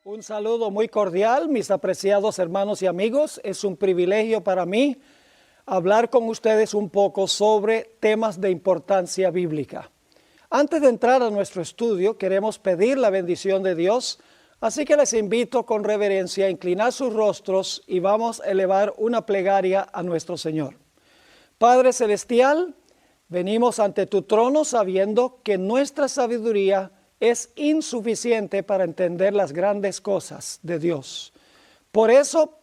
Un saludo muy cordial, mis apreciados hermanos y amigos. Es un privilegio para mí hablar con ustedes un poco sobre temas de importancia bíblica. Antes de entrar a nuestro estudio, queremos pedir la bendición de Dios, así que les invito con reverencia a inclinar sus rostros y vamos a elevar una plegaria a nuestro Señor. Padre Celestial, venimos ante tu trono sabiendo que nuestra sabiduría es insuficiente para entender las grandes cosas de Dios. Por eso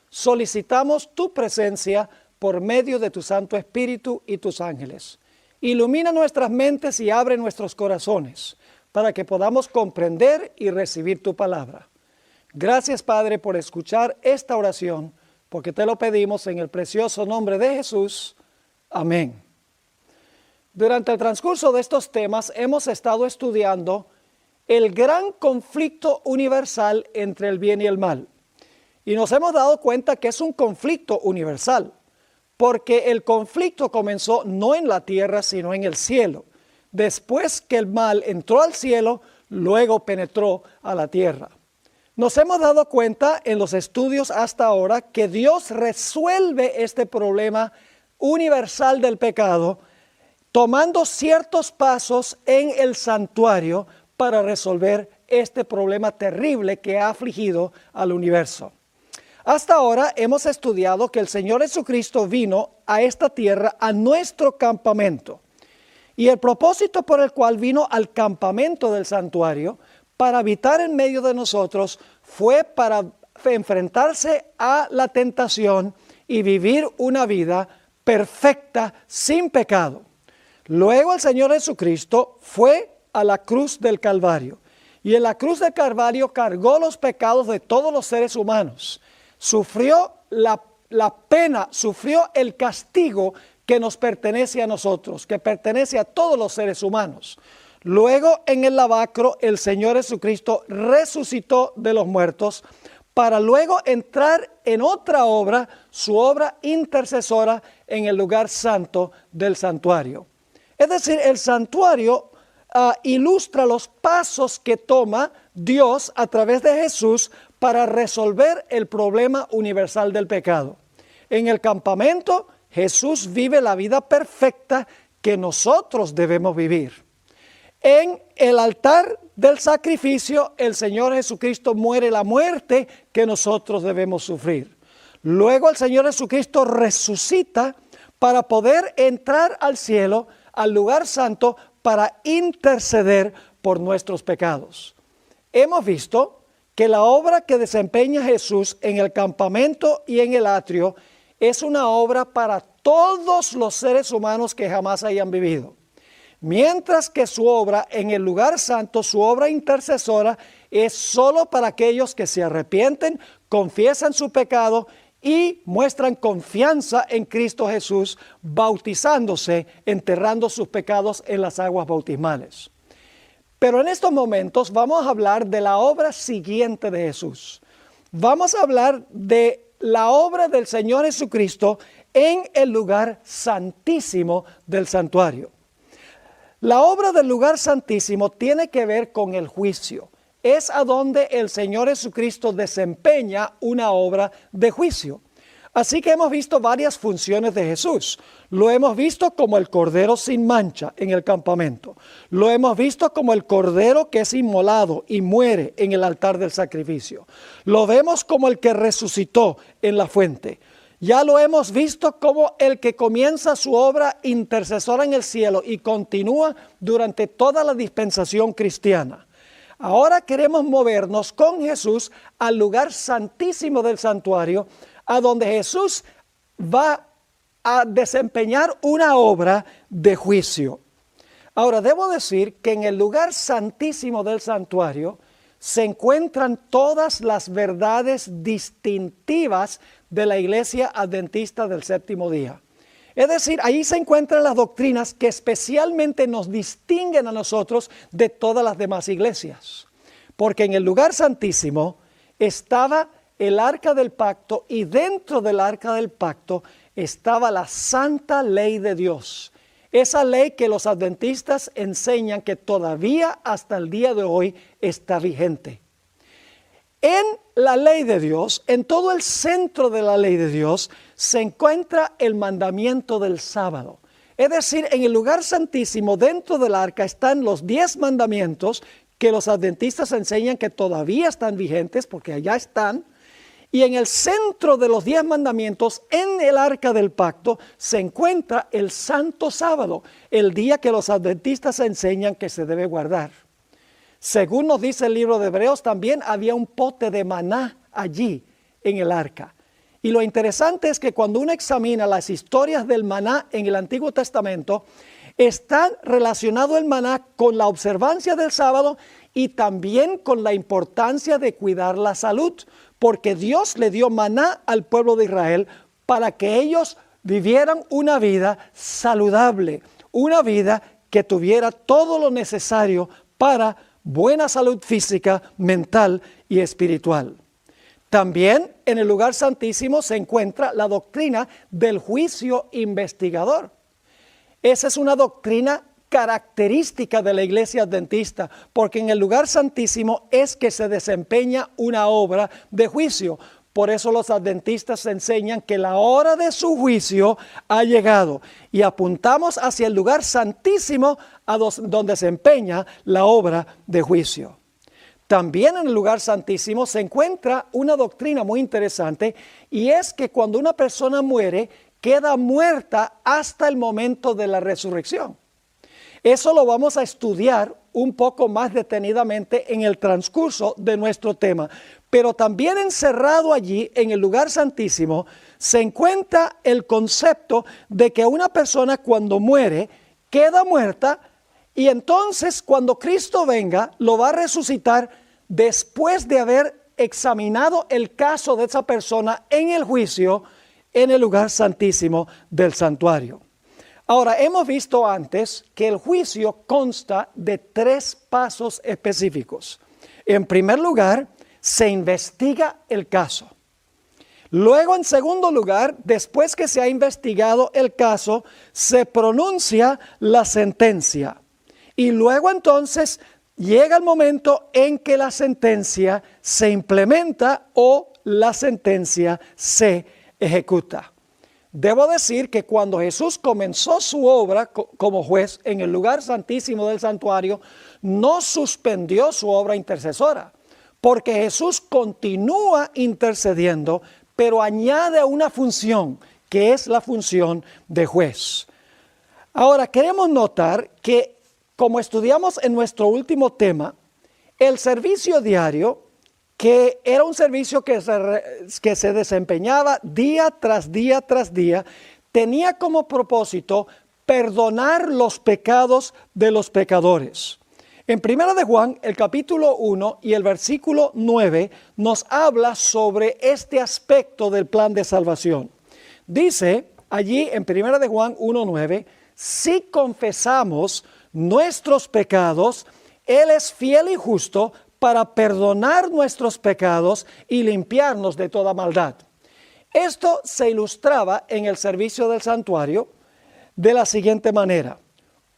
solicitamos tu presencia por medio de tu Santo Espíritu y tus ángeles. Ilumina nuestras mentes y abre nuestros corazones para que podamos comprender y recibir tu palabra. Gracias, Padre, por escuchar esta oración, porque te lo pedimos en el precioso nombre de Jesús. Amén. Durante el transcurso de estos temas hemos estado estudiando el gran conflicto universal entre el bien y el mal. Y nos hemos dado cuenta que es un conflicto universal, porque el conflicto comenzó no en la tierra, sino en el cielo. Después que el mal entró al cielo, luego penetró a la tierra. Nos hemos dado cuenta en los estudios hasta ahora que Dios resuelve este problema universal del pecado tomando ciertos pasos en el santuario para resolver este problema terrible que ha afligido al universo. Hasta ahora hemos estudiado que el Señor Jesucristo vino a esta tierra, a nuestro campamento. Y el propósito por el cual vino al campamento del santuario, para habitar en medio de nosotros, fue para enfrentarse a la tentación y vivir una vida perfecta, sin pecado. Luego el Señor Jesucristo fue a la cruz del Calvario y en la cruz del Calvario cargó los pecados de todos los seres humanos. Sufrió la pena, sufrió el castigo que nos pertenece a nosotros, que pertenece a todos los seres humanos. Luego en el lavacro el Señor Jesucristo resucitó de los muertos para luego entrar en otra obra, su obra intercesora en el lugar santo del santuario. Es decir, el santuario ilustra los pasos que toma Dios a través de Jesús para resolver el problema universal del pecado. En el campamento, Jesús vive la vida perfecta que nosotros debemos vivir. En el altar del sacrificio, el Señor Jesucristo muere la muerte que nosotros debemos sufrir. Luego el Señor Jesucristo resucita para poder entrar al cielo, al lugar santo, para interceder por nuestros pecados. Hemos visto que la obra que desempeña Jesús en el campamento y en el atrio es una obra para todos los seres humanos que jamás hayan vivido. Mientras que su obra en el lugar santo, su obra intercesora, es solo para aquellos que se arrepienten, confiesan su pecado y muestran confianza en Cristo Jesús, bautizándose, enterrando sus pecados en las aguas bautismales. Pero en estos momentos vamos a hablar de la obra siguiente de Jesús. Vamos a hablar de la obra del Señor Jesucristo en el lugar santísimo del santuario. La obra del lugar santísimo tiene que ver con el juicio. Es a donde el Señor Jesucristo desempeña una obra de juicio. Así que hemos visto varias funciones de Jesús. Lo hemos visto como el Cordero sin mancha en el campamento. Lo hemos visto como el Cordero que es inmolado y muere en el altar del sacrificio. Lo vemos como el que resucitó en la fuente. Ya lo hemos visto como el que comienza su obra intercesora en el cielo y continúa durante toda la dispensación cristiana. Ahora queremos movernos con Jesús al lugar santísimo del santuario, a donde Jesús va a desempeñar una obra de juicio. Ahora, debo decir que en el lugar santísimo del santuario se encuentran todas las verdades distintivas de la Iglesia Adventista del Séptimo Día. Es decir, ahí se encuentran las doctrinas que especialmente nos distinguen a nosotros de todas las demás iglesias. Porque en el lugar santísimo estaba el arca del pacto y dentro del arca del pacto estaba la santa ley de Dios. Esa ley que los adventistas enseñan que todavía hasta el día de hoy está vigente. En la ley de Dios, en todo el centro de la ley de Dios, se encuentra el mandamiento del sábado. Es decir, en el lugar santísimo, dentro del arca, están los 10 mandamientos que los adventistas enseñan que todavía están vigentes, porque allá están. Y en el centro de los 10 mandamientos, en el arca del pacto, se encuentra el santo sábado, el día que los adventistas enseñan que se debe guardar. Según nos dice el libro de Hebreos, también había un pote de maná allí en el arca. Y lo interesante es que cuando uno examina las historias del maná en el Antiguo Testamento, está relacionado el maná con la observancia del sábado y también con la importancia de cuidar la salud, porque Dios le dio maná al pueblo de Israel para que ellos vivieran una vida saludable, una vida que tuviera todo lo necesario para buena salud física, mental y espiritual. También en el lugar santísimo se encuentra la doctrina del juicio investigador. Esa es una doctrina característica de la iglesia adventista, porque en el lugar santísimo es que se desempeña una obra de juicio. Por eso los adventistas enseñan que la hora de su juicio ha llegado y apuntamos hacia el lugar santísimo donde se empeña la obra de juicio. También en el lugar santísimo se encuentra una doctrina muy interesante, y es que cuando una persona muere, queda muerta hasta el momento de la resurrección. Eso lo vamos a estudiar un poco más detenidamente en el transcurso de nuestro tema. Pero también encerrado allí en el lugar santísimo se encuentra el concepto de que una persona cuando muere queda muerta, y entonces cuando Cristo venga lo va a resucitar después de haber examinado el caso de esa persona en el juicio en el lugar santísimo del santuario. Ahora, hemos visto antes que el juicio consta de 3 pasos específicos. En primer lugar, se investiga el caso. Luego, en segundo lugar, después que se ha investigado el caso, se pronuncia la sentencia. Y luego entonces llega el momento en que la sentencia se implementa o la sentencia se ejecuta. Debo decir que cuando Jesús comenzó su obra como juez en el lugar santísimo del santuario, no suspendió su obra intercesora, porque Jesús continúa intercediendo, pero añade una función, que es la función de juez. Ahora, queremos notar que, como estudiamos en nuestro último tema, el servicio diario, que era un servicio que se desempeñaba día tras día tras día, tenía como propósito perdonar los pecados de los pecadores. En 1 de Juan, el capítulo 1 y el versículo 9 nos habla sobre este aspecto del plan de salvación. Dice allí en 1 de Juan 1:9, si confesamos nuestros pecados, Él es fiel y justo para perdonar nuestros pecados y limpiarnos de toda maldad. Esto se ilustraba en el servicio del santuario de la siguiente manera.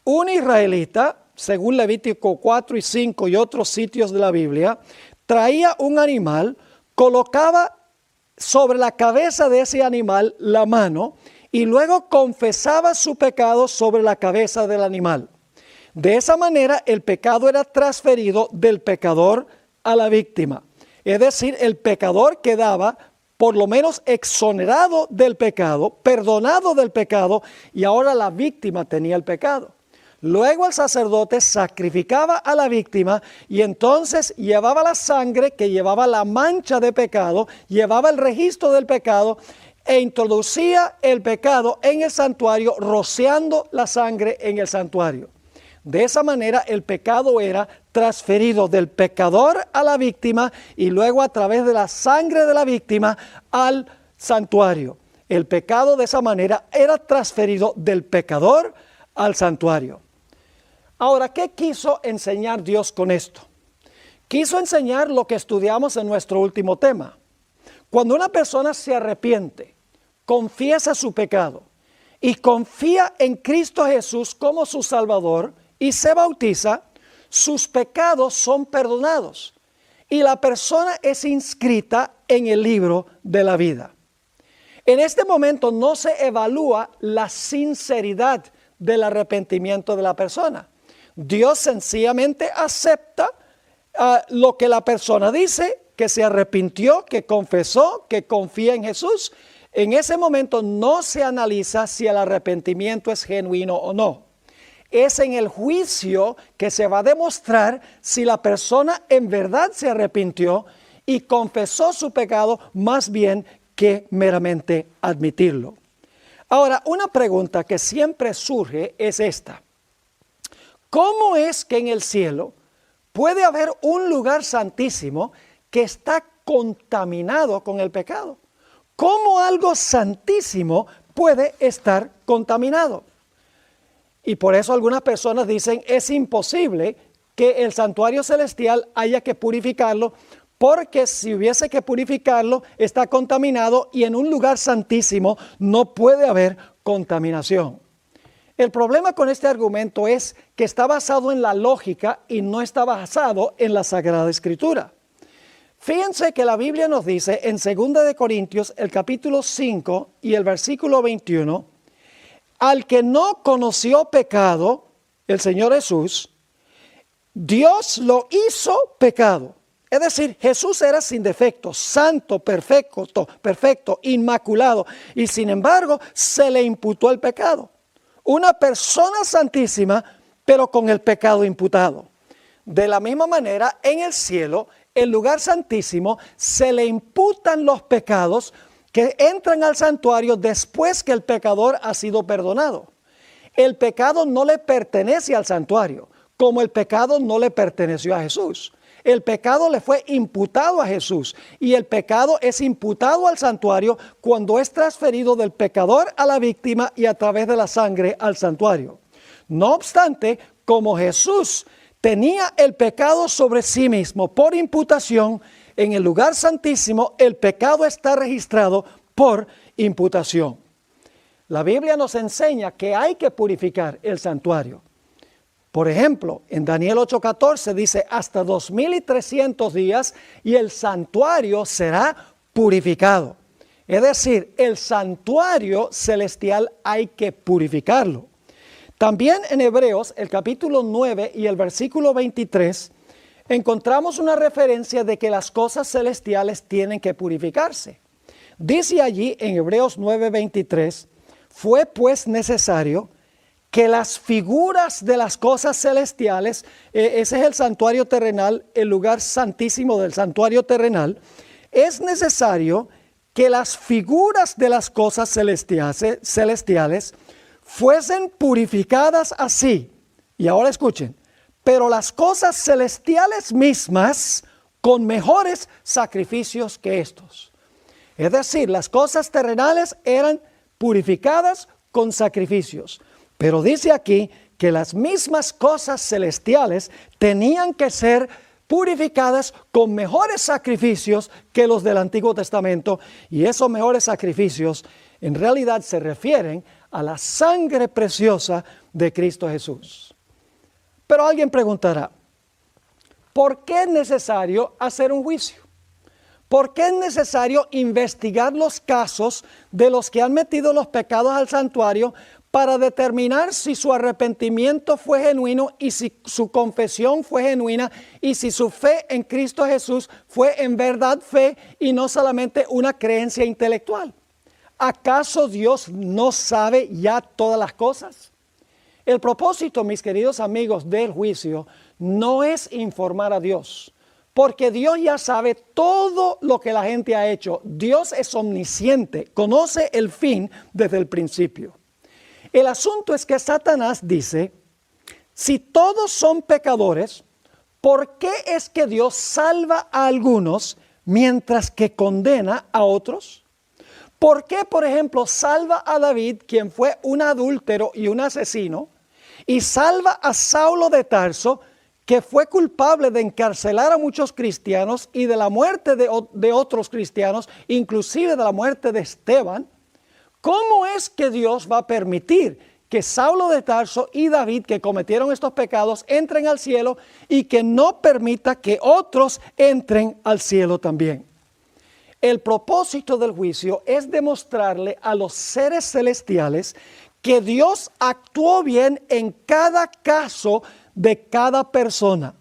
Un israelita, según Levítico 4 y 5 y otros sitios de la Biblia, traía un animal, colocaba sobre la cabeza de ese animal la mano y luego confesaba su pecado sobre la cabeza del animal. De esa manera el pecado era transferido del pecador a la víctima. Es decir, el pecador quedaba por lo menos exonerado del pecado, perdonado del pecado, y ahora la víctima tenía el pecado. Luego el sacerdote sacrificaba a la víctima y entonces llevaba la sangre que llevaba la mancha de pecado, llevaba el registro del pecado e introducía el pecado en el santuario, rociando la sangre en el santuario. De esa manera el pecado era transferido del pecador a la víctima y luego a través de la sangre de la víctima al santuario. El pecado de esa manera era transferido del pecador al santuario. Ahora, ¿qué quiso enseñar Dios con esto? Quiso enseñar lo que estudiamos en nuestro último tema. Cuando una persona se arrepiente, confiesa su pecado y confía en Cristo Jesús como su Salvador y se bautiza, sus pecados son perdonados. y la persona es inscrita en el libro de la vida. En este momento no se evalúa la sinceridad del arrepentimiento de la persona. Dios sencillamente acepta lo que la persona dice, que se arrepintió, que confesó, que confía en Jesús. En ese momento no se analiza si el arrepentimiento es genuino o no. Es en el juicio que se va a demostrar si la persona en verdad se arrepintió y confesó su pecado más bien que meramente admitirlo. Ahora, una pregunta que siempre surge es esta. ¿Cómo es que en el cielo puede haber un lugar santísimo que está contaminado con el pecado? ¿Cómo algo santísimo puede estar contaminado? Y por eso algunas personas dicen es imposible que el santuario celestial haya que purificarlo, porque si hubiese que purificarlo está contaminado y en un lugar santísimo no puede haber contaminación. El problema con este argumento es que está basado en la lógica y no está basado en la Sagrada Escritura. Fíjense que la Biblia nos dice en 2 de Corintios, el capítulo 5 y el versículo 21, al que no conoció pecado, el Señor Jesús, Dios lo hizo pecado. Es decir, Jesús era sin defecto, santo, perfecto, inmaculado, y sin embargo se le imputó el pecado. Una persona santísima, pero con el pecado imputado. De la misma manera, en el cielo, el lugar santísimo, se le imputan los pecados que entran al santuario después que el pecador ha sido perdonado. El pecado no le pertenece al santuario, como el pecado no le perteneció a Jesús. El pecado le fue imputado a Jesús y el pecado es imputado al santuario cuando es transferido del pecador a la víctima y a través de la sangre al santuario. No obstante, como Jesús tenía el pecado sobre sí mismo por imputación, en el lugar santísimo el pecado está registrado por imputación. La Biblia nos enseña que hay que purificar el santuario. Por ejemplo, en Daniel 8:14 dice hasta 2300 días y el santuario será purificado. Es decir, el santuario celestial hay que purificarlo. También en Hebreos, el capítulo 9 y el versículo 23, encontramos una referencia de que las cosas celestiales tienen que purificarse. Dice allí en Hebreos 9:23, fue pues necesario que las figuras de las cosas celestiales, ese es el santuario terrenal, el lugar santísimo del santuario terrenal, es necesario que las figuras de las cosas celestiales fuesen purificadas así. Y ahora escuchen, pero las cosas celestiales mismas con mejores sacrificios que estos. Es decir, las cosas terrenales eran purificadas con sacrificios. Pero dice aquí que las mismas cosas celestiales tenían que ser purificadas con mejores sacrificios que los del Antiguo Testamento. Y esos mejores sacrificios en realidad se refieren a la sangre preciosa de Cristo Jesús. Pero alguien preguntará, ¿por qué es necesario hacer un juicio? ¿Por qué es necesario investigar los casos de los que han metido los pecados al santuario para determinar si su arrepentimiento fue genuino y si su confesión fue genuina y si su fe en Cristo Jesús fue en verdad fe y no solamente una creencia intelectual? ¿Acaso Dios no sabe ya todas las cosas? El propósito, mis queridos amigos, del juicio no es informar a Dios, porque Dios ya sabe todo lo que la gente ha hecho. Dios es omnisciente, conoce el fin desde el principio. El asunto es que Satanás dice, si todos son pecadores, ¿por qué es que Dios salva a algunos mientras que condena a otros? ¿Por qué, por ejemplo, salva a David, quien fue un adúltero y un asesino, y salva a Saulo de Tarso, que fue culpable de encarcelar a muchos cristianos y de la muerte de otros cristianos, inclusive de la muerte de Esteban? ¿Cómo es que Dios va a permitir que Saulo de Tarso y David, que cometieron estos pecados, entren al cielo y que no permita que otros entren al cielo también. El propósito del juicio es demostrarle a los seres celestiales que Dios actuó bien en cada caso de cada persona.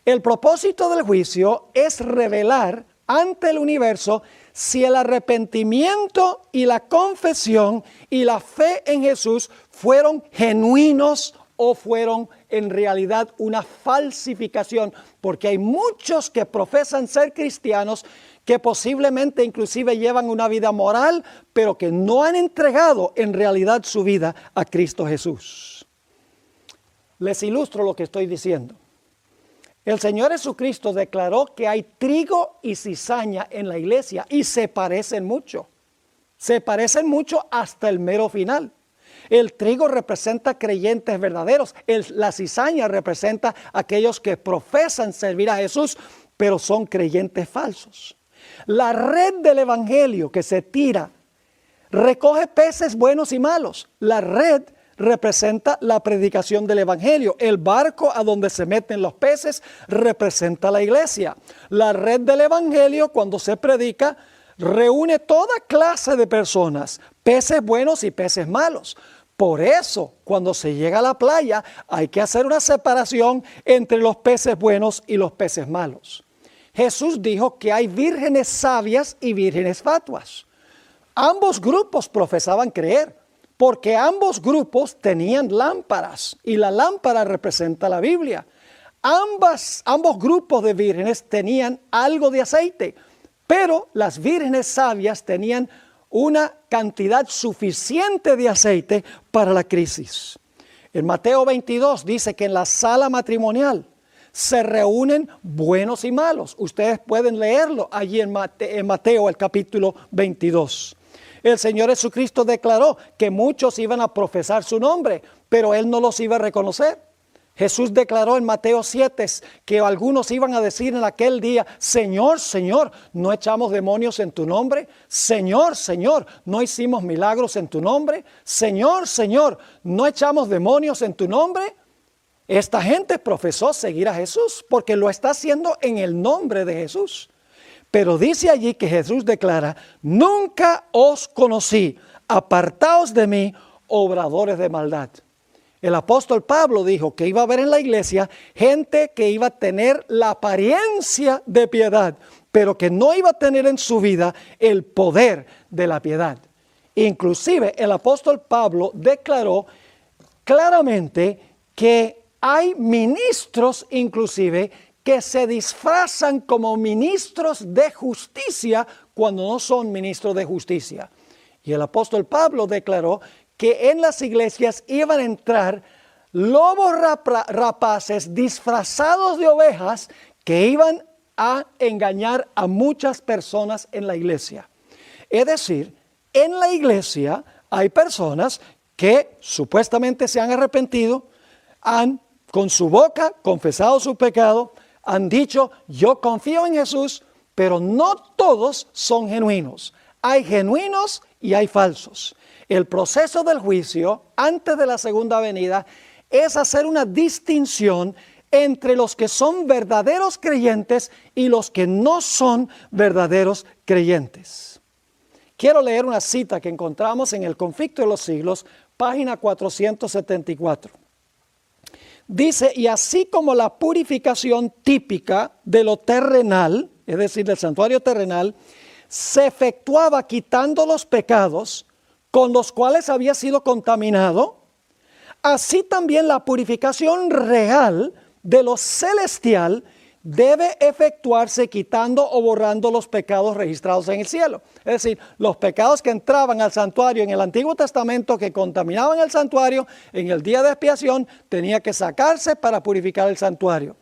El propósito del juicio es revelar ante el universo si el arrepentimiento y la confesión y la fe en Jesús fueron genuinos o fueron en realidad una falsificación, porque hay muchos que profesan ser cristianos que posiblemente inclusive llevan una vida moral, pero que no han entregado en realidad su vida a Cristo Jesús. Les ilustro lo que estoy diciendo. El Señor Jesucristo declaró que hay trigo y cizaña en la iglesia y se parecen mucho. Se parecen mucho hasta el mero final. El trigo representa creyentes verdaderos. La cizaña representa aquellos que profesan servir a Jesús, pero son creyentes falsos. La red del evangelio que se tira recoge peces buenos y malos. La red representa la predicación del evangelio. El barco a donde se meten los peces representa la iglesia. La red del evangelio, cuando se predica, reúne toda clase de personas, peces buenos y peces malos. Por eso, cuando se llega a la playa, hay que hacer una separación entre los peces buenos y los peces malos. Jesús dijo que hay vírgenes sabias y vírgenes fatuas. Ambos grupos profesaban creer, porque ambos grupos tenían lámparas y la lámpara representa la Biblia. Ambos grupos de vírgenes tenían algo de aceite, pero las vírgenes sabias tenían una cantidad suficiente de aceite para la crisis. En Mateo 22 dice que en la sala matrimonial se reúnen buenos y malos. Ustedes pueden leerlo allí en Mateo, el capítulo 22. El Señor Jesucristo declaró que muchos iban a profesar su nombre, pero Él no los iba a reconocer. Jesús declaró en Mateo 7 que algunos iban a decir en aquel día: Señor, Señor, ¿no echamos demonios en tu nombre? Señor, Señor, ¿no hicimos milagros en tu nombre? Señor, Señor, ¿no echamos demonios en tu nombre? Esta gente profesó seguir a Jesús porque lo está haciendo en el nombre de Jesús. Pero dice allí que Jesús declara: nunca os conocí, apartaos de mí, obradores de maldad. El apóstol Pablo dijo que iba a haber en la iglesia gente que iba a tener la apariencia de piedad, pero que no iba a tener en su vida el poder de la piedad. Inclusive el apóstol Pablo declaró claramente que hay ministros inclusive que se disfrazan como ministros de justicia cuando no son ministros de justicia. Y el apóstol Pablo declaró que en las iglesias iban a entrar lobos rapaces disfrazados de ovejas que iban a engañar a muchas personas en la iglesia. Es decir, en la iglesia hay personas que supuestamente se han arrepentido, han con su boca confesado su pecado, han dicho: yo confío en Jesús, pero no todos son genuinos. Hay genuinos y hay falsos. El proceso del juicio antes de la segunda venida es hacer una distinción entre los que son verdaderos creyentes y los que no son verdaderos creyentes. Quiero leer una cita que encontramos en El Conflicto de los Siglos, página 474. Dice: y así como la purificación típica de lo terrenal, es decir, del santuario terrenal, se efectuaba quitando los pecados con los cuales había sido contaminado, así también la purificación real de lo celestial debe efectuarse quitando o borrando los pecados registrados en el cielo. Es decir, los pecados que entraban al santuario en el Antiguo Testamento, que contaminaban el santuario, en el día de expiación tenía que sacarse para purificar el santuario.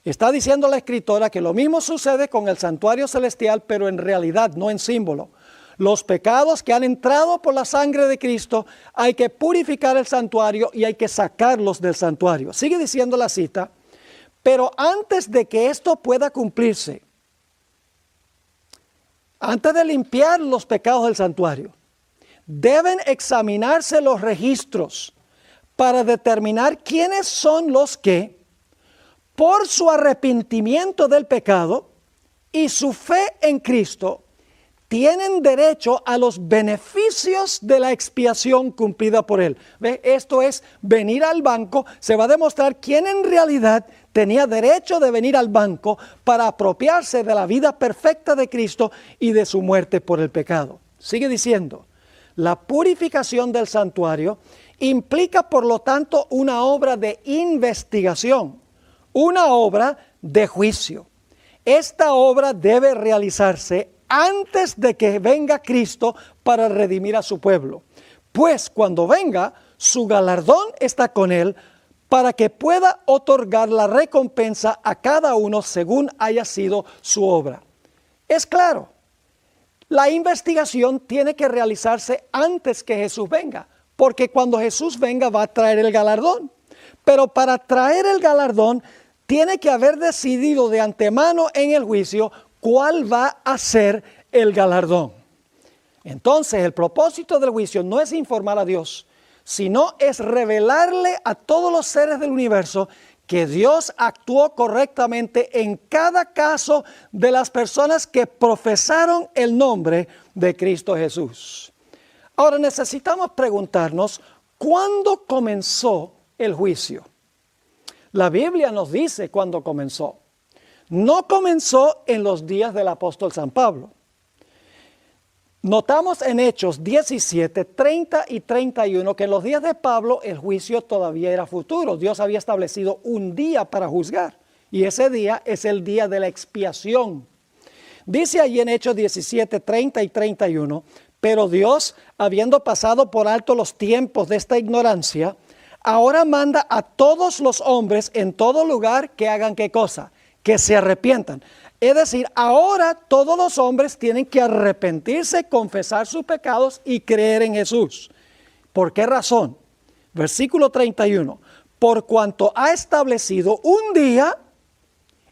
Está diciendo la escritora que lo mismo sucede con el santuario celestial, pero en realidad, no en símbolo. Los pecados que han entrado por la sangre de Cristo, hay que purificar el santuario y hay que sacarlos del santuario. Sigue diciendo la cita: pero antes de que esto pueda cumplirse, antes de limpiar los pecados del santuario, deben examinarse los registros para determinar quiénes son los que, por su arrepentimiento del pecado y su fe en Cristo, tienen derecho a los beneficios de la expiación cumplida por Él. ¿Ve? Esto es venir al banco. Se va a demostrar quién en realidad tenía derecho de venir al banco para apropiarse de la vida perfecta de Cristo y de su muerte por el pecado. Sigue diciendo, la purificación del santuario implica por lo tanto una obra de investigación, una obra de juicio. Esta obra debe realizarse antes de que venga Cristo para redimir a su pueblo. Pues cuando venga, su galardón está con Él para que pueda otorgar la recompensa a cada uno según haya sido su obra. Es claro, la investigación tiene que realizarse antes que Jesús venga, porque cuando Jesús venga va a traer el galardón. Pero para traer el galardón, tiene que haber decidido de antemano en el juicio cuál va a ser el galardón. Entonces, el propósito del juicio no es informar a Dios, sino es revelarle a todos los seres del universo que Dios actuó correctamente en cada caso de las personas que profesaron el nombre de Cristo Jesús. Ahora necesitamos preguntarnos, ¿cuándo comenzó el juicio? La Biblia nos dice cuándo comenzó. No comenzó en los días del apóstol San Pablo. Notamos en Hechos 17, 30 y 31 que en los días de Pablo el juicio todavía era futuro. Dios había establecido un día para juzgar y ese día es el día de la expiación. Dice allí en Hechos 17, 30 y 31, pero Dios, habiendo pasado por alto los tiempos de esta ignorancia, ahora manda a todos los hombres en todo lugar que hagan ¿qué cosa? Que se arrepientan. Es decir, ahora todos los hombres tienen que arrepentirse, confesar sus pecados y creer en Jesús. ¿Por qué razón? Versículo 31. Por cuanto ha establecido un día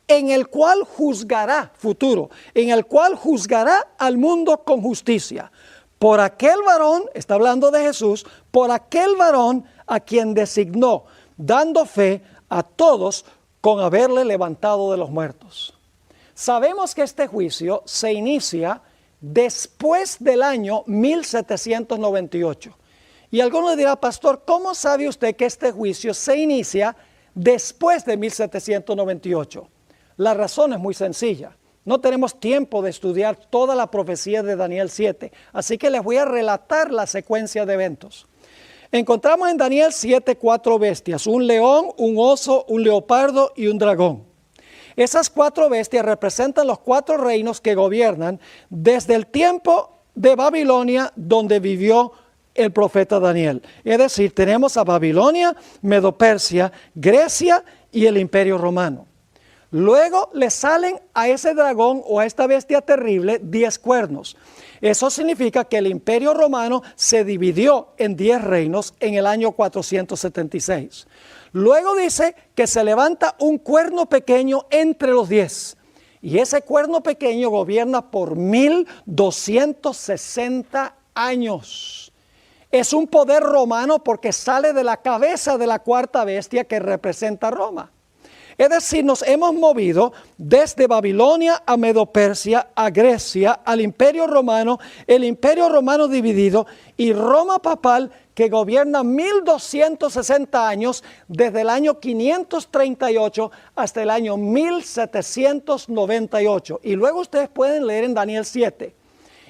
en el cual juzgará, futuro, en el cual juzgará al mundo con justicia. Por aquel varón, está hablando de Jesús, por aquel varón a quien designó, dando fe a todos con haberle levantado de los muertos. Sabemos que este juicio se inicia después del año 1798. Y alguno dirá, pastor, ¿cómo sabe usted que este juicio se inicia después de 1798? La razón es muy sencilla. No tenemos tiempo de estudiar toda la profecía de Daniel 7, así que les voy a relatar la secuencia de eventos. Encontramos en Daniel 7 4 bestias, un león, un oso, un leopardo y un dragón. Esas 4 bestias representan los 4 reinos que gobiernan desde el tiempo de Babilonia donde vivió el profeta Daniel. Es decir, tenemos a Babilonia, Medo-Persia, Grecia y el Imperio Romano. Luego le salen a ese dragón o a esta bestia terrible 10 cuernos. Eso significa que el Imperio Romano se dividió en 10 reinos en el año 476. Luego dice que se levanta un cuerno pequeño entre los 10. Y ese cuerno pequeño gobierna por 1260 años. Es un poder romano porque sale de la cabeza de la 4ª bestia que representa Roma. Es decir, nos hemos movido desde Babilonia a Medo-Persia, a Grecia, al Imperio Romano, el Imperio Romano dividido y Roma papal que gobierna 1260 años desde el año 538 hasta el año 1798. Y luego ustedes pueden leer en Daniel 7.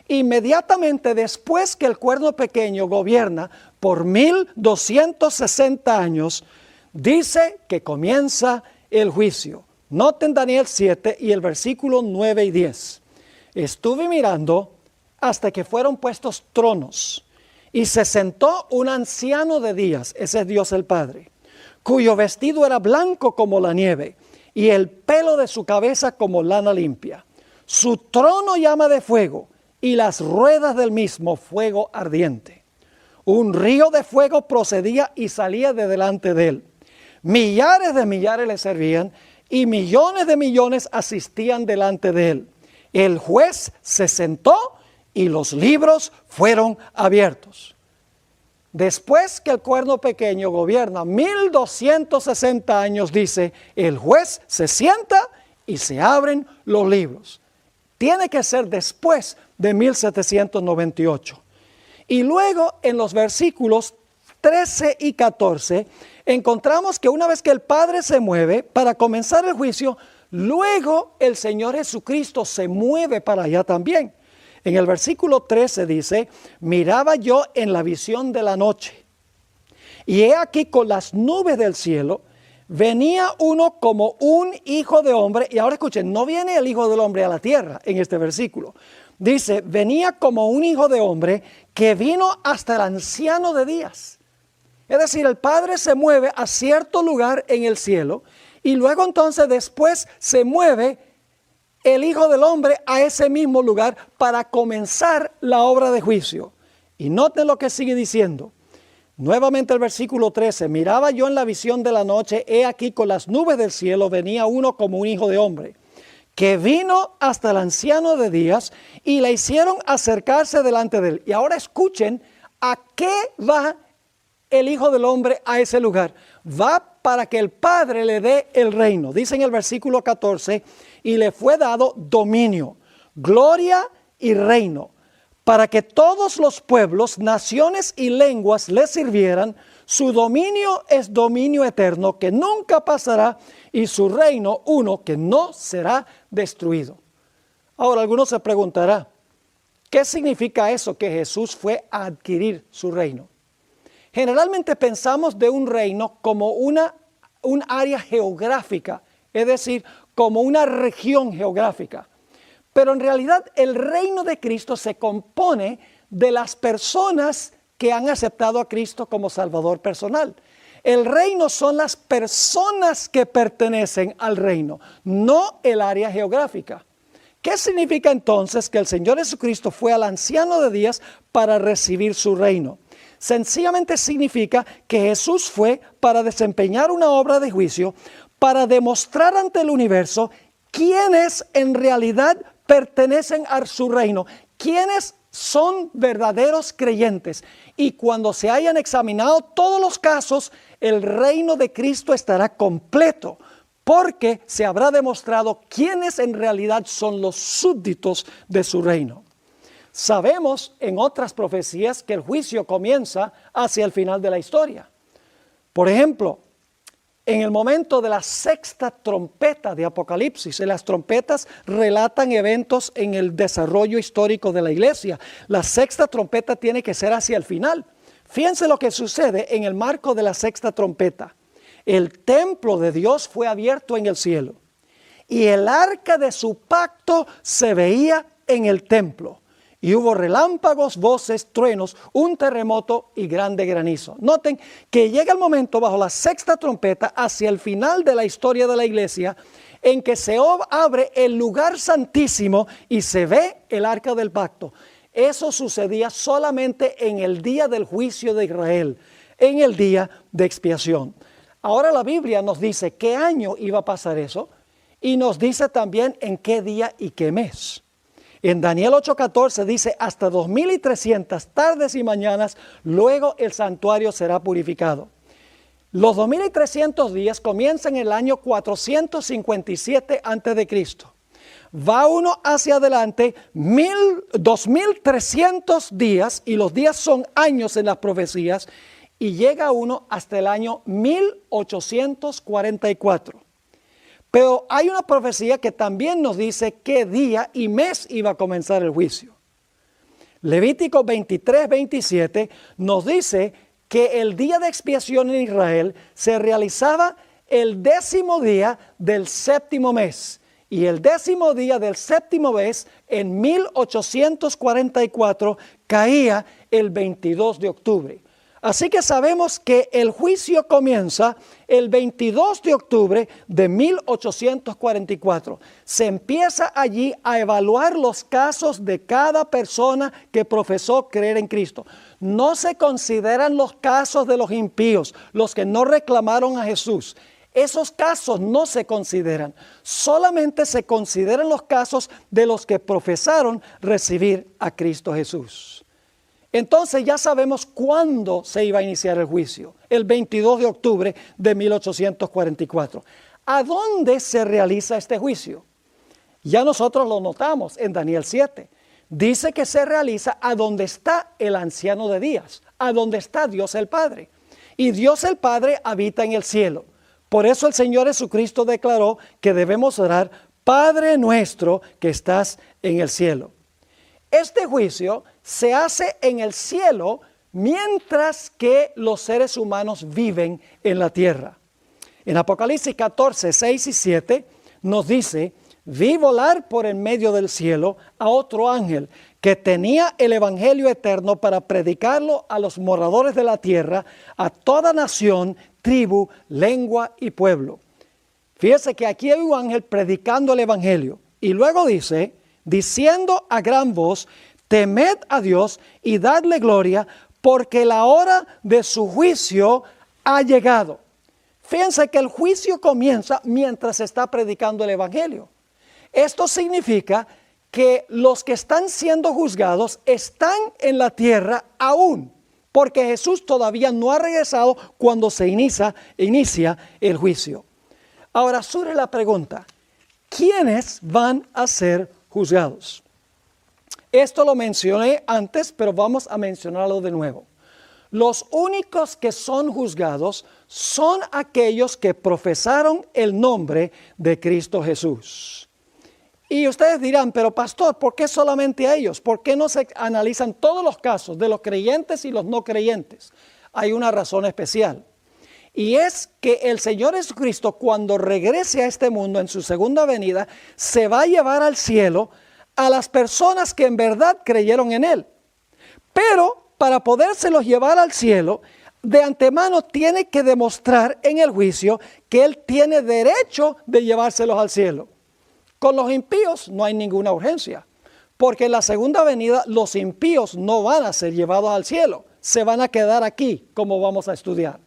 Inmediatamente después que el cuerno pequeño gobierna por 1260 años, dice que comienza el juicio. Noten Daniel 7 y el versículo 9 y 10. Estuve mirando hasta que fueron puestos tronos y se sentó un anciano de días, ese es Dios el Padre, cuyo vestido era blanco como la nieve y el pelo de su cabeza como lana limpia. Su trono llama de fuego y las ruedas del mismo fuego ardiente. Un río de fuego procedía y salía de delante de él. Millares de millares le servían y millones de millones asistían delante de él. El juez se sentó y los libros fueron abiertos. Después que el cuerno pequeño gobierna 1260 años, dice, el juez se sienta y se abren los libros. Tiene que ser después de 1798. Y luego en los versículos 13 y 14 encontramos que una vez que el Padre se mueve para comenzar el juicio, luego el Señor Jesucristo se mueve para allá también. En el versículo 13 dice, miraba yo en la visión de la noche, y he aquí con las nubes del cielo, venía uno como un hijo de hombre. Y ahora escuchen, no viene el hijo del hombre a la tierra en este versículo. Dice, venía como un hijo de hombre que vino hasta el anciano de días. Es decir, el Padre se mueve a cierto lugar en el cielo, y luego entonces después se mueve el Hijo del Hombre a ese mismo lugar para comenzar la obra de juicio. Y noten lo que sigue diciendo. Nuevamente el versículo 13. Miraba yo en la visión de la noche, he aquí con las nubes del cielo venía uno como un hijo de hombre, que vino hasta el anciano de días y le hicieron acercarse delante de él. Y ahora escuchen a qué va el Hijo del Hombre a ese lugar. Va para que el Padre le dé el reino. Dice en el versículo 14, y le fue dado dominio, gloria y reino, para que todos los pueblos, naciones y lenguas le sirvieran. Su dominio es dominio eterno que nunca pasará, y su reino uno que no será destruido. Ahora algunos se preguntará, ¿qué significa eso que Jesús fue a adquirir su reino? Generalmente pensamos de un reino como un área geográfica, es decir, como una región geográfica. Pero en realidad el reino de Cristo se compone de las personas que han aceptado a Cristo como Salvador personal. El reino son las personas que pertenecen al reino, no el área geográfica. ¿Qué significa entonces que el Señor Jesucristo fue al anciano de días para recibir su reino? Sencillamente significa que Jesús fue para desempeñar una obra de juicio, para demostrar ante el universo quiénes en realidad pertenecen a su reino, quiénes son verdaderos creyentes. Y cuando se hayan examinado todos los casos, el reino de Cristo estará completo, porque se habrá demostrado quiénes en realidad son los súbditos de su reino. Sabemos en otras profecías que el juicio comienza hacia el final de la historia. Por ejemplo, en el momento de la sexta trompeta de Apocalipsis, las trompetas relatan eventos en el desarrollo histórico de la iglesia. La sexta trompeta tiene que ser hacia el final. Fíjense lo que sucede en el marco de la sexta trompeta. El templo de Dios fue abierto en el cielo, y el arca de su pacto se veía en el templo. Y hubo relámpagos, voces, truenos, un terremoto y grande granizo. Noten que llega el momento bajo la sexta trompeta, hacia el final de la historia de la iglesia, en que se abre el lugar santísimo y se ve el arca del pacto. Eso sucedía solamente en el día del juicio de Israel, en el día de expiación. Ahora la Biblia nos dice qué año iba a pasar eso, y nos dice también en qué día y qué mes. En Daniel 8:14 dice, hasta 2300 tardes y mañanas, luego el santuario será purificado. Los 2300 días comienzan en el año 457 a.C. Va uno hacia adelante 2300 días, y los días son años en las profecías, y llega uno hasta el año 1844. Pero hay una profecía que también nos dice qué día y mes iba a comenzar el juicio. Levítico 23:27 nos dice que el día de expiación en Israel se realizaba el 10º día del 7º mes. Y el 10º día del 7º mes, en 1844, caía el 22 de octubre. Así que sabemos que el juicio comienza el 22 de octubre de 1844. Se empieza allí a evaluar los casos de cada persona que profesó creer en Cristo. No se consideran los casos de los impíos, los que no reclamaron a Jesús. Esos casos no se consideran. Solamente se consideran los casos de los que profesaron recibir a Cristo Jesús. Entonces ya sabemos cuándo se iba a iniciar el juicio, el 22 de octubre de 1844. ¿A dónde se realiza este juicio? Ya nosotros lo notamos en Daniel 7. Dice que se realiza a donde está el anciano de días, a donde está Dios el Padre. Y Dios el Padre habita en el cielo. Por eso el Señor Jesucristo declaró que debemos orar, Padre nuestro que estás en el cielo. Este juicio se hace en el cielo mientras que los seres humanos viven en la tierra. En Apocalipsis 14, 6 y 7 nos dice, vi volar por en medio del cielo a otro ángel que tenía el evangelio eterno para predicarlo a los moradores de la tierra, a toda nación, tribu, lengua y pueblo. Fíjese que aquí hay un ángel predicando el evangelio y luego dice, diciendo a gran voz, temed a Dios y dadle gloria, porque la hora de su juicio ha llegado. Fíjense que el juicio comienza mientras se está predicando el evangelio. Esto significa que los que están siendo juzgados están en la tierra aún, porque Jesús todavía no ha regresado cuando se inicia el juicio. Ahora surge la pregunta, ¿quiénes van a ser juzgados? Esto lo mencioné antes, pero vamos a mencionarlo de nuevo. Los únicos que son juzgados son aquellos que profesaron el nombre de Cristo Jesús. Y ustedes dirán, pero pastor, ¿por qué solamente a ellos? ¿Por qué no se analizan todos los casos de los creyentes y los no creyentes? Hay una razón especial. Y es que el Señor Jesucristo, cuando regrese a este mundo en su segunda venida, se va a llevar al cielo a las personas que en verdad creyeron en Él. Pero para podérselos llevar al cielo, de antemano tiene que demostrar en el juicio que Él tiene derecho de llevárselos al cielo. Con los impíos no hay ninguna urgencia, porque en la segunda venida los impíos no van a ser llevados al cielo, se van a quedar aquí, como vamos a estudiar.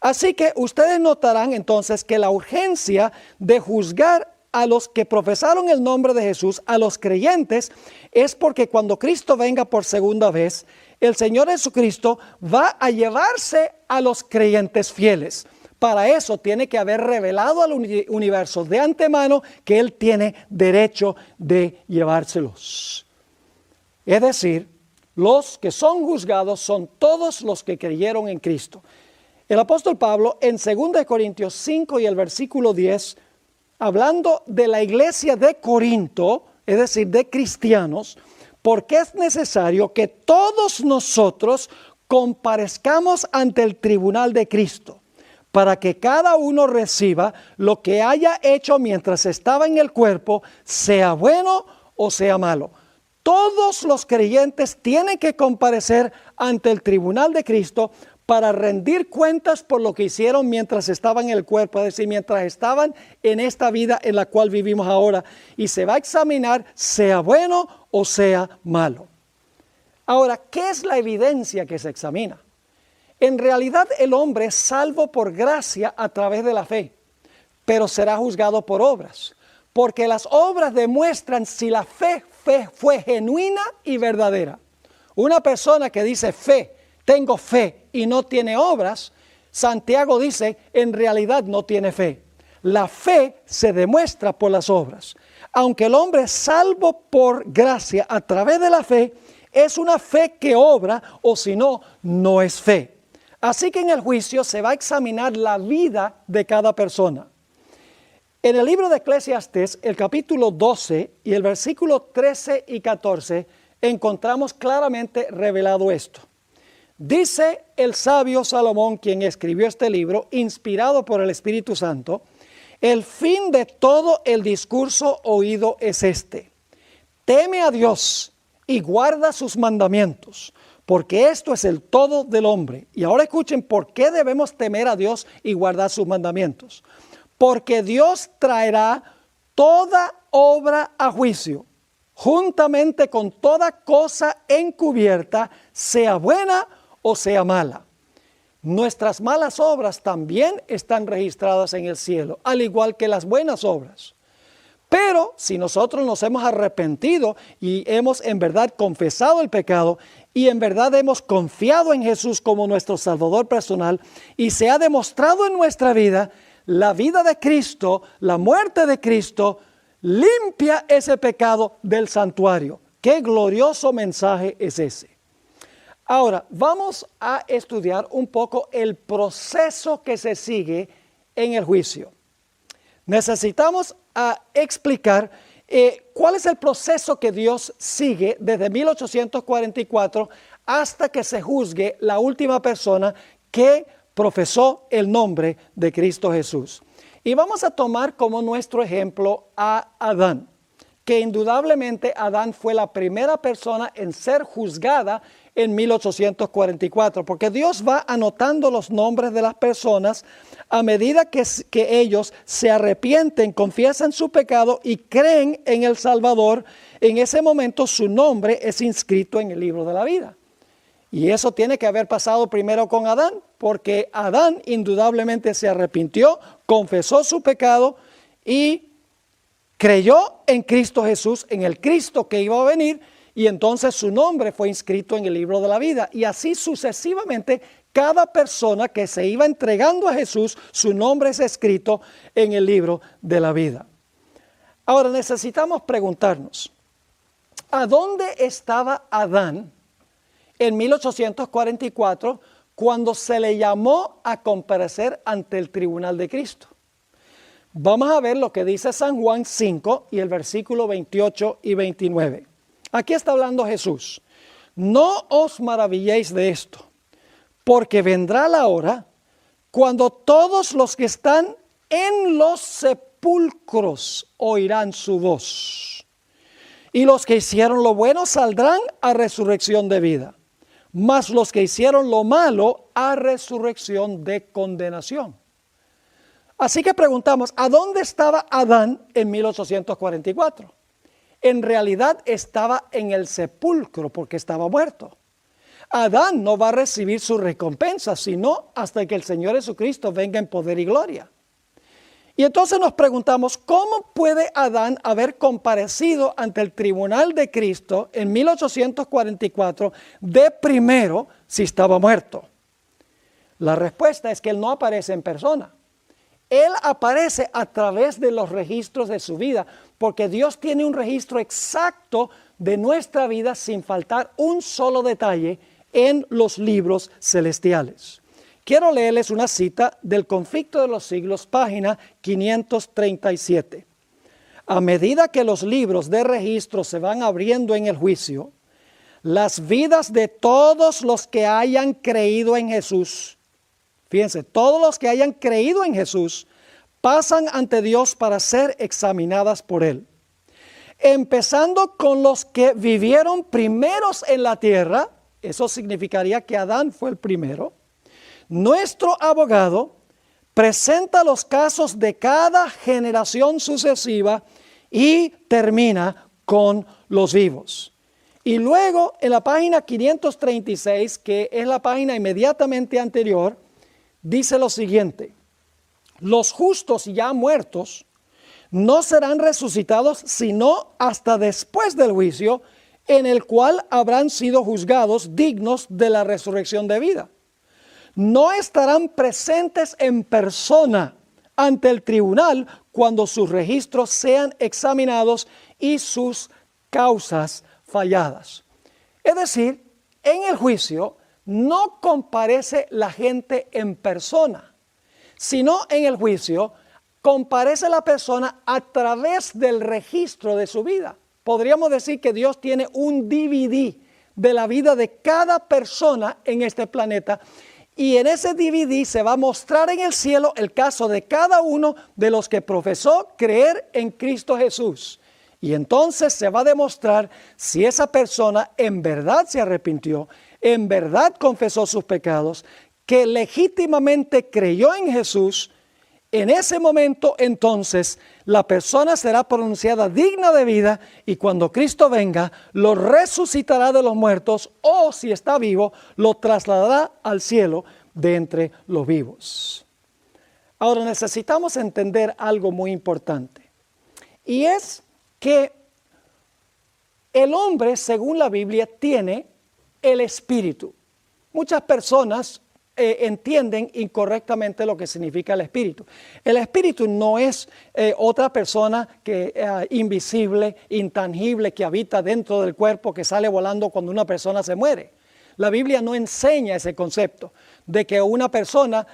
Así que ustedes notarán entonces que la urgencia de juzgar a los que profesaron el nombre de Jesús, a los creyentes, es porque cuando Cristo venga por segunda vez, el Señor Jesucristo va a llevarse a los creyentes fieles. Para eso tiene que haber revelado al universo de antemano que Él tiene derecho de llevárselos. Es decir, los que son juzgados son todos los que creyeron en Cristo. El apóstol Pablo en 2 Corintios 5 y el versículo 10, hablando de la iglesia de Corinto, es decir, de cristianos, porque es necesario que todos nosotros comparezcamos ante el tribunal de Cristo, para que cada uno reciba lo que haya hecho mientras estaba en el cuerpo, sea bueno o sea malo. Todos los creyentes tienen que comparecer ante el tribunal de Cristo para rendir cuentas por lo que hicieron mientras estaban en el cuerpo, es decir, mientras estaban en esta vida en la cual vivimos ahora, y se va a examinar sea bueno o sea malo. Ahora, ¿qué es la evidencia que se examina? En realidad el hombre es salvo por gracia a través de la fe, pero será juzgado por obras, porque las obras demuestran si la fe fue genuina y verdadera. Una persona que dice tengo fe y no tiene obras, Santiago dice, en realidad no tiene fe. La fe se demuestra por las obras. Aunque el hombre es salvo por gracia a través de la fe, es una fe que obra, o si no, no es fe. Así que en el juicio se va a examinar la vida de cada persona. En el libro de Eclesiastés, el capítulo 12 y el versículo 13 y 14, encontramos claramente revelado esto. Dice el sabio Salomón, quien escribió este libro, inspirado por el Espíritu Santo, el fin de todo el discurso oído es este: teme a Dios y guarda sus mandamientos, porque esto es el todo del hombre. Y ahora escuchen por qué debemos temer a Dios y guardar sus mandamientos. Porque Dios traerá toda obra a juicio, juntamente con toda cosa encubierta, sea buena o sea mala. Nuestras malas obras también están registradas en el cielo, al igual que las buenas obras. Pero si nosotros nos hemos arrepentido y hemos en verdad confesado el pecado y en verdad hemos confiado en Jesús como nuestro Salvador personal y se ha demostrado en nuestra vida, la vida de Cristo, la muerte de Cristo, limpia ese pecado del santuario. ¡Qué glorioso mensaje es ese! Ahora, vamos a estudiar un poco el proceso que se sigue en el juicio. Necesitamos explicar cuál es el proceso que Dios sigue desde 1844 hasta que se juzgue la última persona que profesó el nombre de Cristo Jesús. Y vamos a tomar como nuestro ejemplo a Adán, que indudablemente Adán fue la primera persona en ser juzgada en 1844, porque Dios va anotando los nombres de las personas a medida que ellos se arrepienten, confiesan su pecado y creen en el Salvador. En ese momento su nombre es inscrito en el libro de la vida. Y eso tiene que haber pasado primero con Adán, porque Adán indudablemente se arrepintió, confesó su pecado y creyó en Cristo Jesús, en el Cristo que iba a venir, y entonces su nombre fue inscrito en el libro de la vida. Y así sucesivamente, cada persona que se iba entregando a Jesús, su nombre es escrito en el libro de la vida. Ahora necesitamos preguntarnos, ¿a dónde estaba Adán en 1844 cuando se le llamó a comparecer ante el tribunal de Cristo? Vamos a ver lo que dice San Juan 5 y el versículo 28 y 29. Aquí está hablando Jesús. No os maravilléis de esto, porque vendrá la hora cuando todos los que están en los sepulcros oirán su voz. Y los que hicieron lo bueno saldrán a resurrección de vida, mas los que hicieron lo malo a resurrección de condenación. Así que preguntamos, ¿a dónde estaba Adán en 1844? En realidad estaba en el sepulcro porque estaba muerto. Adán no va a recibir su recompensa, sino hasta que el Señor Jesucristo venga en poder y gloria. Y entonces nos preguntamos, ¿cómo puede Adán haber comparecido ante el tribunal de Cristo en 1844 de primero si estaba muerto? La respuesta es que él no aparece en persona. Él aparece a través de los registros de su vida, porque Dios tiene un registro exacto de nuestra vida sin faltar un solo detalle en los libros celestiales. Quiero leerles una cita del Conflicto de los Siglos, página 537. A medida que los libros de registro se van abriendo en el juicio, las vidas de todos los que hayan creído en Jesús, fíjense, todos los que hayan creído en Jesús pasan ante Dios para ser examinadas por Él. Empezando con los que vivieron primeros en la tierra, eso significaría que Adán fue el primero. Nuestro abogado presenta los casos de cada generación sucesiva y termina con los vivos. Y luego en la página 536, que es la página inmediatamente anterior, dice lo siguiente: los justos ya muertos no serán resucitados sino hasta después del juicio, en el cual habrán sido juzgados dignos de la resurrección de vida. No estarán presentes en persona ante el tribunal cuando sus registros sean examinados y sus causas falladas. Es decir, en el juicio no comparece la gente en persona, sino en el juicio comparece la persona a través del registro de su vida. Podríamos decir que Dios tiene un DVD de la vida de cada persona en este planeta, y en ese DVD se va a mostrar en el cielo el caso de cada uno de los que profesó creer en Cristo Jesús. Y entonces se va a demostrar si esa persona en verdad se arrepintió, en verdad confesó sus pecados, que legítimamente creyó en Jesús. En ese momento entonces la persona será pronunciada digna de vida, y cuando Cristo venga lo resucitará de los muertos, o si está vivo lo trasladará al cielo de entre los vivos. Ahora necesitamos entender algo muy importante, y es que el hombre, según la Biblia, tiene el espíritu. Muchas personas entienden incorrectamente lo que significa el espíritu. El espíritu no es otra persona que invisible, intangible, que habita dentro del cuerpo, que sale volando cuando una persona se muere. La Biblia no enseña ese concepto de que una persona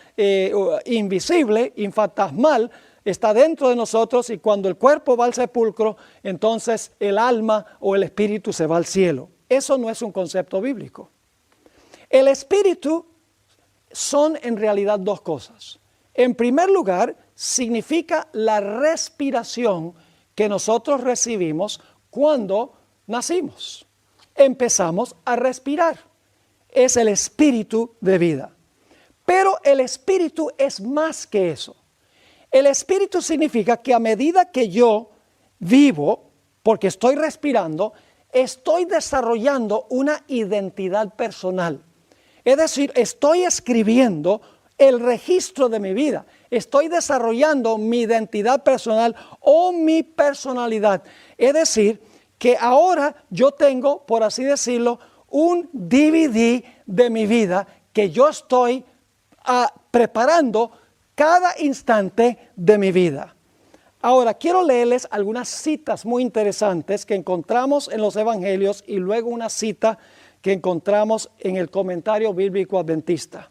invisible, infantasmal, está dentro de nosotros y cuando el cuerpo va al sepulcro, entonces el alma o el espíritu se va al cielo. Eso no es un concepto bíblico. El espíritu son en realidad dos cosas. En primer lugar, significa la respiración que nosotros recibimos cuando nacimos. Empezamos a respirar. Es el espíritu de vida. Pero el espíritu es más que eso. El espíritu significa que a medida que yo vivo, porque estoy respirando, estoy desarrollando una identidad personal. Es decir, estoy escribiendo el registro de mi vida. Estoy desarrollando mi identidad personal o mi personalidad. Es decir, que ahora yo tengo, por así decirlo, un DVD de mi vida que yo estoy preparando cada instante de mi vida. Ahora, quiero leerles algunas citas muy interesantes que encontramos en los evangelios y luego una cita que encontramos en el comentario bíblico adventista.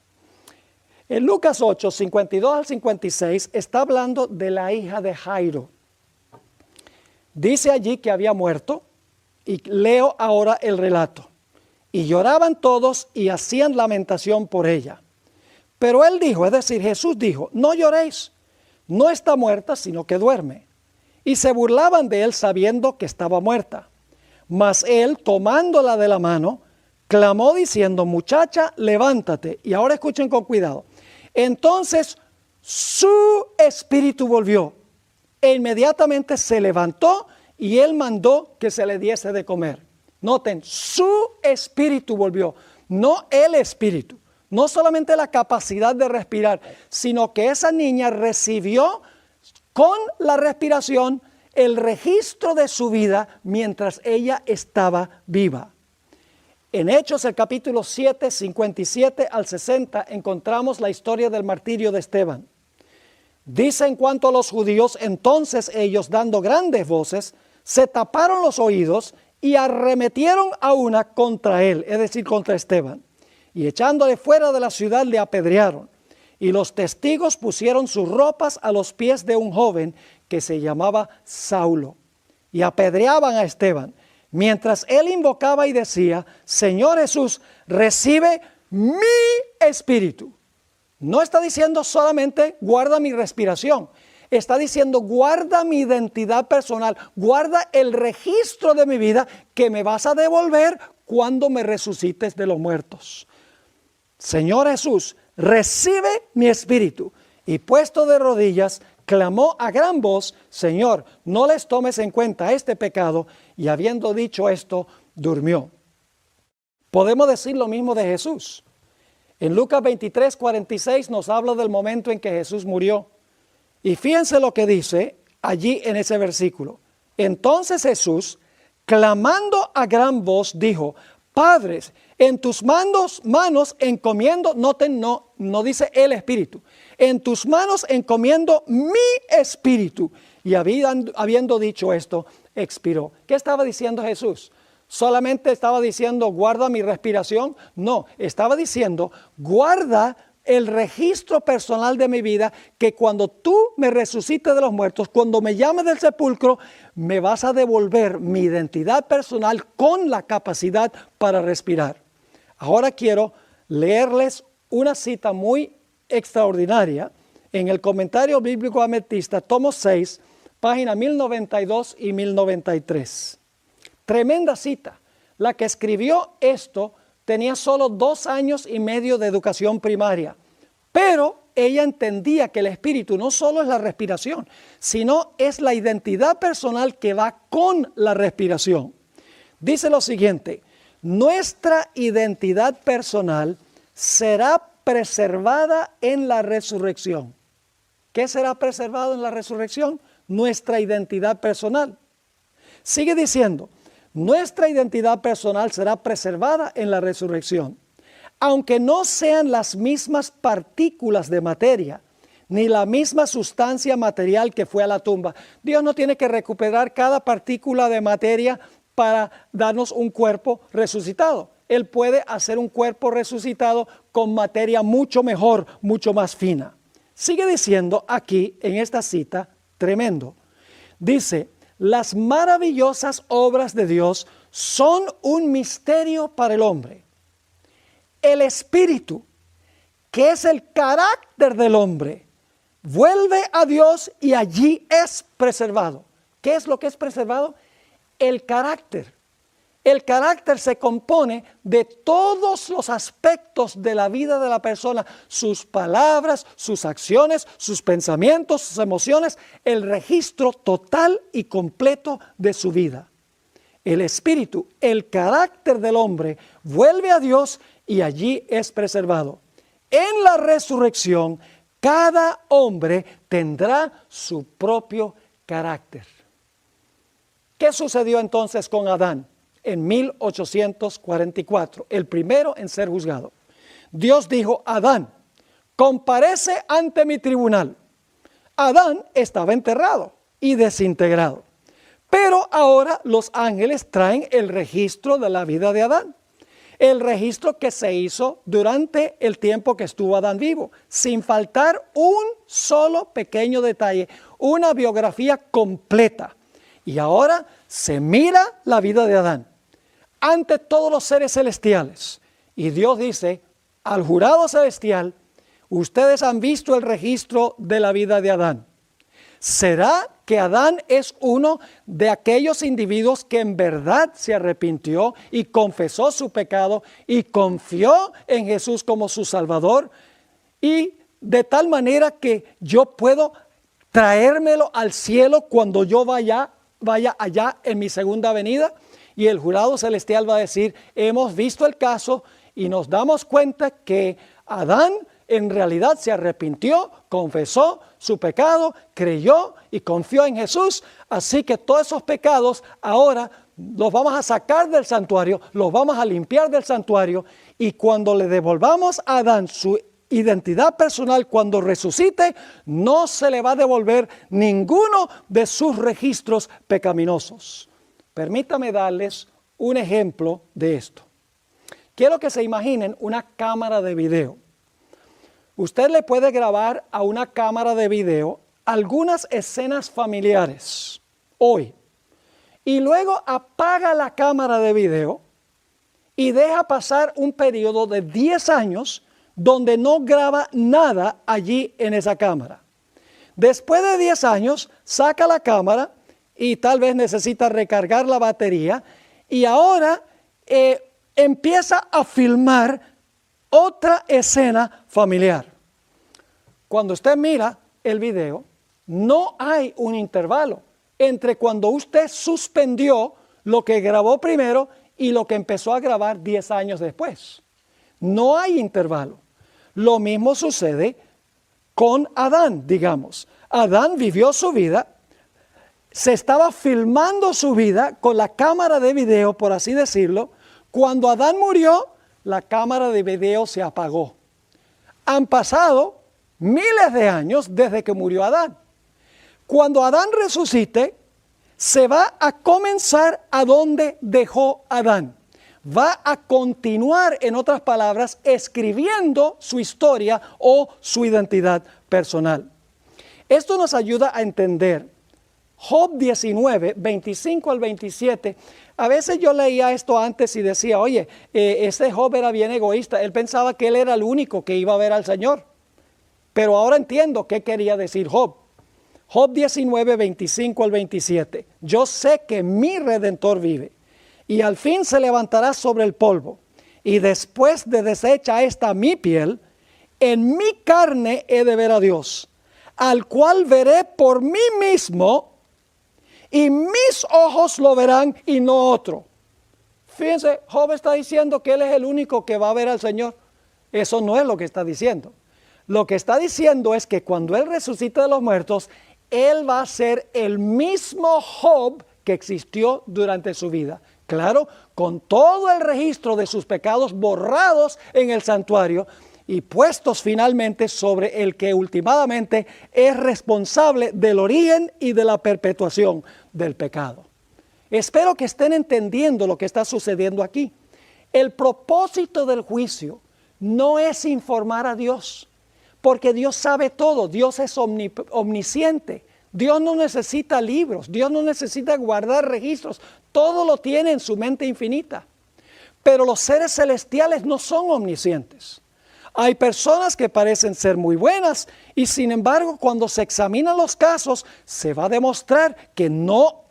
En Lucas 8, 52 al 56 está hablando de la hija de Jairo. Dice allí que había muerto y leo ahora el relato. Y lloraban todos y hacían lamentación por ella. Pero él dijo, es decir, Jesús dijo, no lloréis, no está muerta, sino que duerme. Y se burlaban de él sabiendo que estaba muerta. Mas él, tomándola de la mano, clamó diciendo, muchacha, levántate. Y ahora escuchen con cuidado. Entonces su espíritu volvió e inmediatamente se levantó y él mandó que se le diese de comer. Noten, su espíritu volvió, no el espíritu. No solamente la capacidad de respirar, sino que esa niña recibió con la respiración el registro de su vida mientras ella estaba viva. En Hechos, el capítulo 7, 57 al 60, encontramos la historia del martirio de Esteban. Dice en cuanto a los judíos, entonces ellos, dando grandes voces, se taparon los oídos y arremetieron a una contra él, es decir, contra Esteban. Y echándole fuera de la ciudad le apedrearon. Y los testigos pusieron sus ropas a los pies de un joven que se llamaba Saulo. Y apedreaban a Esteban, mientras él invocaba y decía, Señor Jesús, recibe mi espíritu. No está diciendo solamente guarda mi respiración. Está diciendo guarda mi identidad personal, guarda el registro de mi vida que me vas a devolver cuando me resucites de los muertos. Señor Jesús, recibe mi espíritu. Y puesto de rodillas, clamó a gran voz, Señor, no les tomes en cuenta este pecado. Y habiendo dicho esto, durmió. Podemos decir lo mismo de Jesús. En Lucas 23, 46 nos habla del momento en que Jesús murió. Y fíjense lo que dice allí en ese versículo. Entonces Jesús, clamando a gran voz, dijo, Padre, en tus manos encomiendo, noten, no dice el Espíritu, en tus manos encomiendo mi espíritu. Y habiendo dicho esto, expiró. ¿Qué estaba diciendo Jesús? ¿Solamente estaba diciendo guarda mi respiración? No, estaba diciendo guarda el registro personal de mi vida, que cuando tú me resucites de los muertos, cuando me llames del sepulcro, me vas a devolver mi identidad personal con la capacidad para respirar. Ahora quiero leerles una cita muy extraordinaria en el comentario bíblico adventista, tomo 6, página 1092 y 1093. Tremenda cita. La que escribió esto tenía solo 2 años y medio de educación primaria, pero ella entendía que el espíritu no solo es la respiración, sino es la identidad personal que va con la respiración. Dice lo siguiente, nuestra identidad personal será preservada en la resurrección. ¿Qué será preservado en la resurrección? Nuestra identidad personal. Sigue diciendo, Nuestra identidad personal será preservada en la resurrección. Aunque no sean las mismas partículas de materia, ni la misma sustancia material que fue a la tumba. Dios no tiene que recuperar cada partícula de materia para darnos un cuerpo resucitado. Él puede hacer un cuerpo resucitado con materia mucho mejor, mucho más fina. Sigue diciendo aquí en esta cita, tremendo. Dice, las maravillosas obras de Dios son un misterio para el hombre. El espíritu, que es el carácter del hombre, vuelve a Dios y allí es preservado. ¿Qué es lo que es preservado? El carácter. El carácter se compone de todos los aspectos de la vida de la persona, sus palabras, sus acciones, sus pensamientos, sus emociones, el registro total y completo de su vida. El espíritu, el carácter del hombre, vuelve a Dios y allí es preservado. En la resurrección, cada hombre tendrá su propio carácter. ¿Qué sucedió entonces con Adán? En 1844, el primero en ser juzgado. Dios dijo, Adán, comparece ante mi tribunal. Adán estaba enterrado y desintegrado. Pero ahora los ángeles traen el registro de la vida de Adán. El registro que se hizo durante el tiempo que estuvo Adán vivo, sin faltar un solo pequeño detalle, una biografía completa. Y ahora se mira la vida de Adán ante todos los seres celestiales. Y Dios dice al jurado celestial, ustedes han visto el registro de la vida de Adán. ¿Será que Adán es uno de aquellos individuos que en verdad se arrepintió y confesó su pecado y confió en Jesús como su Salvador? Y de tal manera que yo puedo traérmelo al cielo cuando yo vaya allá en mi segunda venida. Y el jurado celestial va a decir, hemos visto el caso y nos damos cuenta que Adán en realidad se arrepintió, confesó su pecado, creyó y confió en Jesús. Así que todos esos pecados ahora los vamos a sacar del santuario, los vamos a limpiar del santuario. Y cuando le devolvamos a Adán su identidad personal, cuando resucite, no se le va a devolver ninguno de sus registros pecaminosos. Permítame darles un ejemplo de esto. Quiero que se imaginen una cámara de video. Usted le puede grabar a una cámara de video algunas escenas familiares hoy y luego apaga la cámara de video y deja pasar un periodo de 10 años donde no graba nada allí en esa cámara. Después de 10 años, saca la cámara y tal vez necesita recargar la batería y ahora empieza a filmar otra escena familiar. Cuando usted mira el video, no hay un intervalo entre cuando usted suspendió lo que grabó primero y lo que empezó a grabar 10 años después. No hay intervalo. Lo mismo sucede con Adán, digamos. Adán vivió su vida, se estaba filmando su vida con la cámara de video, por así decirlo. Cuando Adán murió, la cámara de video se apagó. Han pasado miles de años desde que murió Adán. Cuando Adán resucite, se va a comenzar a donde dejó Adán. Va a continuar, en otras palabras, escribiendo su historia o su identidad personal. Esto nos ayuda a entender Job 19, 25 al 27. A veces yo leía esto antes y decía, oye, ese Job era bien egoísta. Él pensaba que él era el único que iba a ver al Señor. Pero ahora entiendo qué quería decir Job. Job 19, 25 al 27. Yo sé que mi Redentor vive y al fin se levantará sobre el polvo. Y después de deshecha esta mi piel, en mi carne he de ver a Dios, al cual veré por mí mismo, y mis ojos lo verán y no otro. Fíjense, Job está diciendo que él es el único que va a ver al Señor. Eso no es lo que está diciendo. Lo que está diciendo es que cuando él resucite de los muertos, él va a ser el mismo Job que existió durante su vida. Claro, con todo el registro de sus pecados borrados en el santuario y puestos finalmente sobre el que últimamente es responsable del origen y de la perpetuación del pecado. Espero que estén entendiendo lo que está sucediendo aquí. El propósito del juicio no es informar a Dios, porque Dios sabe todo, Dios es omnisciente. Dios no necesita libros, Dios no necesita guardar registros, todo lo tiene en su mente infinita. Pero los seres celestiales no son omniscientes. Hay personas que parecen ser muy buenas y sin embargo cuando se examinan los casos se va a demostrar que no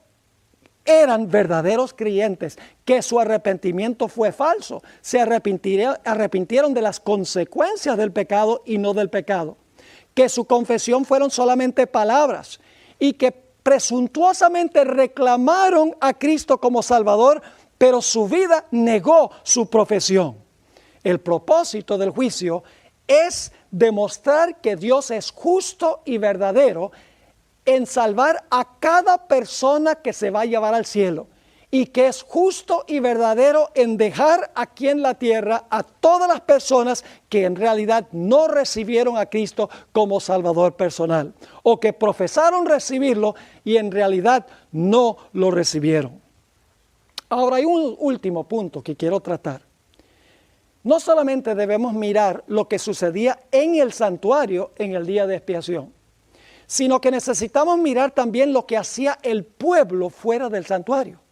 eran verdaderos creyentes, que su arrepentimiento fue falso. Se arrepintieron de las consecuencias del pecado y no del pecado. Que su confesión fueron solamente palabras y que presuntuosamente reclamaron a Cristo como Salvador, pero su vida negó su profesión. El propósito del juicio es demostrar que Dios es justo y verdadero en salvar a cada persona que se va a llevar al cielo y que es justo y verdadero en dejar aquí en la tierra a todas las personas que en realidad no recibieron a Cristo como Salvador personal o que profesaron recibirlo y en realidad no lo recibieron. Ahora hay un último punto que quiero tratar. No solamente debemos mirar lo que sucedía en el santuario en el día de expiación, sino que necesitamos mirar también lo que hacía el pueblo fuera del santuario.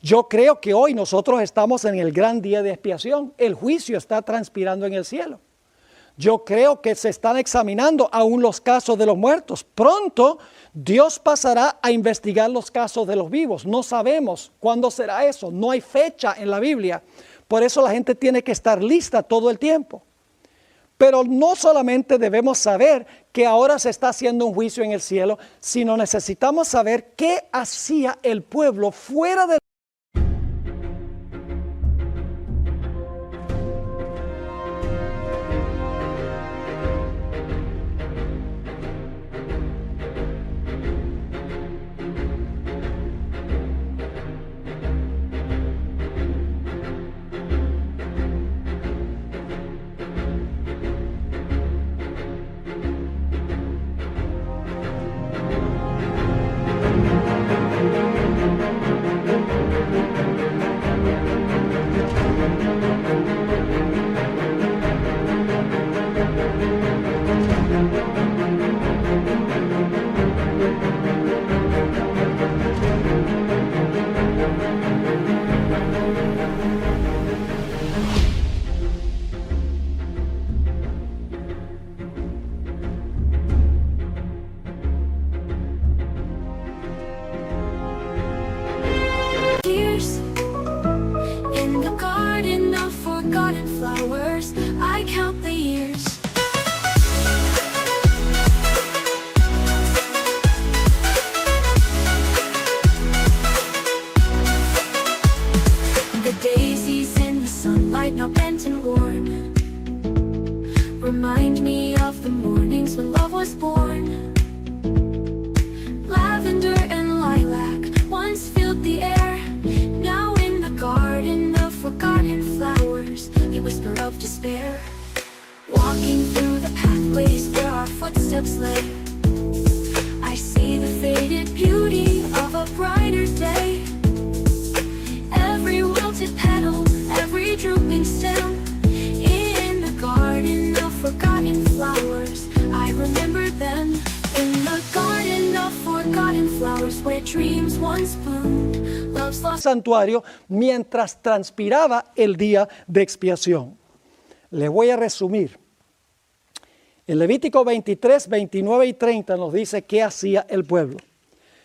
Yo creo que hoy nosotros estamos en el gran día de expiación. El juicio está transpirando en el cielo. Yo creo que se están examinando aún los casos de los muertos. Pronto Dios pasará a investigar los casos de los vivos. No sabemos cuándo será eso. No hay fecha en la Biblia. Por eso la gente tiene que estar lista todo el tiempo. Pero no solamente debemos saber que ahora se está haciendo un juicio en el cielo, sino necesitamos saber qué hacía el pueblo fuera del Remind me of the mornings when love was born. Lavender and lilac once filled the air. Now in the garden of forgotten flowers, a whisper of despair. Walking through the pathways where our footsteps lay, I see the faded beauty of a brighter day. Every wilted petal, every drooping stem, in the garden of forgotten flowers, I remember them. In the garden of forgotten flowers, where dreams once bloomed, love's lost. Santuario mientras transpiraba el día de expiación. Le voy a resumir. En Levítico 23, 29 y 30 nos dice qué hacía el pueblo.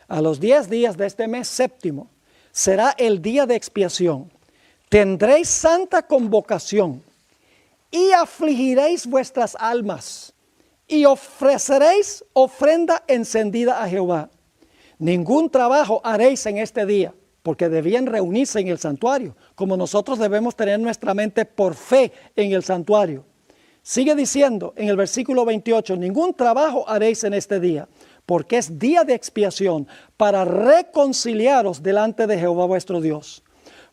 A los 10 días de este mes séptimo será el día de expiación. Tendréis santa convocación y afligiréis vuestras almas y ofreceréis ofrenda encendida a Jehová. Ningún trabajo haréis en este día, porque debían reunirse en el santuario, como nosotros debemos tener nuestra mente por fe en el santuario. Sigue diciendo en el versículo 28, ningún trabajo haréis en este día, porque es día de expiación para reconciliaros delante de Jehová vuestro Dios.